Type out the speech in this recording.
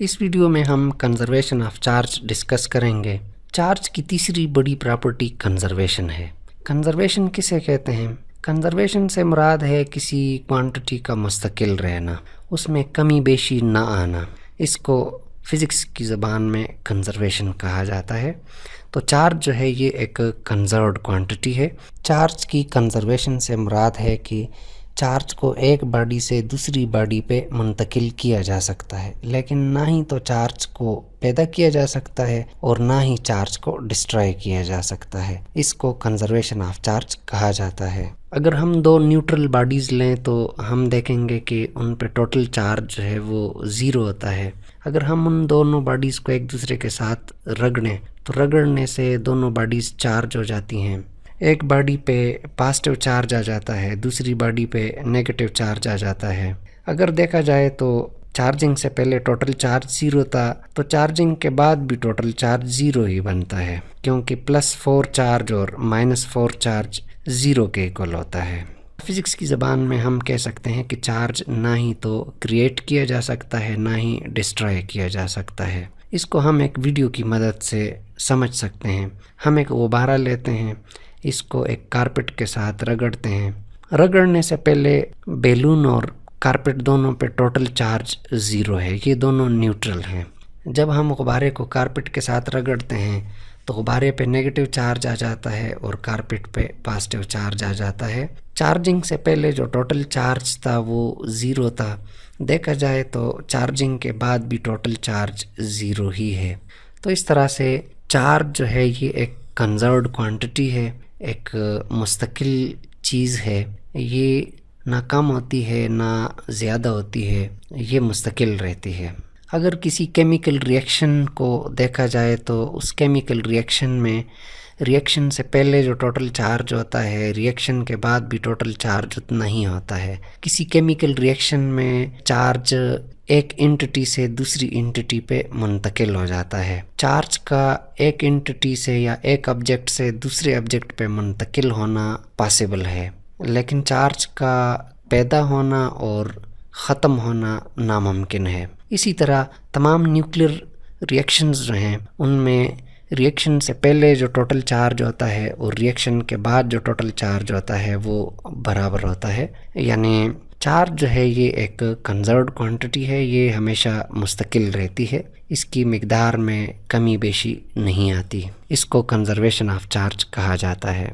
اس video میں ہم conservation of charge discuss کریں گے۔ چارج کی تیسری بڑی پراپرٹی کنزرویشن ہے۔ کنزرویشن کسے کہتے ہیں؟ کنزرویشن سے مراد ہے کسی کوانٹٹی کا مستقل رہنا، اس میں کمی بیشی نہ آنا۔ اس کو فزکس کی زبان میں کنزرویشن کہا جاتا ہے۔ تو چارج جو ہے یہ ایک کنزروڈ کوانٹٹی ہے۔ چارج کی کنزرویشن سے مراد ہے کہ چارج کو ایک باڈی سے دوسری باڈی پہ منتقل کیا جا سکتا ہے، لیکن نہ ہی تو چارج کو پیدا کیا جا سکتا ہے اور نہ ہی چارج کو ڈسٹرائے کیا جا سکتا ہے۔ اس کو کنزرویشن آف چارج کہا جاتا ہے۔ اگر ہم دو نیوٹرل باڈیز لیں تو ہم دیکھیں گے کہ ان پہ ٹوٹل چارج جو ہے وہ 0 ہوتا ہے۔ اگر ہم ان دونوں باڈیز کو ایک دوسرے کے ساتھ رگڑیں تو رگڑنے سے دونوں باڈیز چارج ہو جاتی ہیں۔ ایک باڈی پہ پازیٹیو چارج آ جاتا ہے، دوسری باڈی پہ نیگیٹیو چارج آ جاتا ہے۔ اگر دیکھا جائے تو چارجنگ سے پہلے ٹوٹل چارج 0 تھا، تو چارجنگ کے بعد بھی ٹوٹل چارج 0 ہی بنتا ہے، کیونکہ +4 چارج اور -4 چارج 0 کے ایکول ہوتا ہے۔ فزکس کی زبان میں ہم کہہ سکتے ہیں کہ چارج نہ ہی تو کریٹ کیا جا سکتا ہے نہ ہی ڈسٹرائے کیا جا سکتا ہے۔ اس کو ہم ایک ویڈیو کی مدد سے سمجھ سکتے ہیں۔ ہم ایک غبارہ لیتے ہیں، اس کو ایک کارپٹ کے ساتھ رگڑتے ہیں۔ رگڑنے سے پہلے بیلون اور کارپٹ دونوں پہ ٹوٹل چارج 0 ہے، یہ دونوں نیوٹرل ہیں۔ جب ہم غبارے کو کارپٹ کے ساتھ رگڑتے ہیں تو غبارے پہ نیگیٹیو چارج آ جاتا ہے اور کارپٹ پہ پازیٹیو چارج آ جاتا ہے۔ چارجنگ سے پہلے جو ٹوٹل چارج تھا وہ 0 تھا، دیکھا جائے تو چارجنگ کے بعد بھی ٹوٹل چارج 0 ہی ہے۔ تو اس طرح سے چارج جو ہے یہ ایک کنزروڈ کوانٹٹی ہے، ایک مستقل چیز ہے۔ یہ نہ کم ہوتی ہے نہ زیادہ ہوتی ہے، یہ مستقل رہتی ہے۔ اگر کسی کیمیکل ریئیکشن کو دیکھا جائے تو اس کیمیکل ریئیکشن میں ریئیکشن سے پہلے جو ٹوٹل چارج ہوتا ہے، ریئیکشن کے بعد بھی ٹوٹل چارج اتنا ہی ہوتا ہے۔ کسی کیمیکل ریئیکشن میں چارج ایک انٹیٹی سے دوسری انٹیٹی پہ منتقل ہو جاتا ہے۔ چارج کا ایک انٹیٹی سے یا ایک آبجیکٹ سے دوسرے آبجیکٹ پہ منتقل ہونا پاسبل ہے، لیکن چارج کا پیدا ہونا اور ختم ہونا ناممکن ہے۔ اسی طرح تمام نیوکلیر ریئیکشنز جو ہیں ان میں ریئیکشن سے پہلے جو ٹوٹل چارج ہوتا ہے اور ریئیکشن کے بعد جو ٹوٹل چارج ہوتا ہے وہ برابر ہوتا ہے۔ یعنی چارج جو ہے یہ ایک کنزروڈ کوانٹٹی ہے، یہ ہمیشہ مستقل رہتی ہے، اس کی مقدار میں کمی بیشی نہیں آتی۔ اس کو کنزرویشن آف چارج کہا جاتا ہے۔